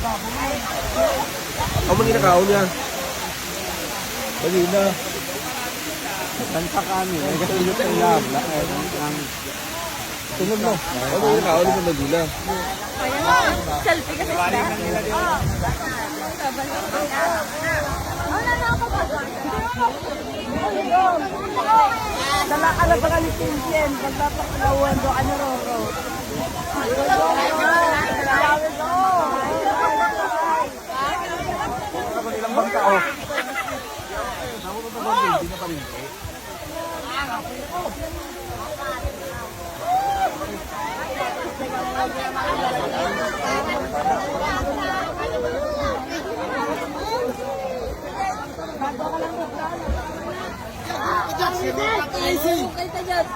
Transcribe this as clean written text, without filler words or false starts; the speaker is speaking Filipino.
Ako man ginakaon niya. Bagina. Kanta kami. May kasunod sa ilam. Sunod mo. Ako man ginakaon niya sa Bagina. Selfie kasi sila. Dala ka na ba kalitinsin? Pagpapakalawan do ano roro. Ilang bang tao? Kay Tayat.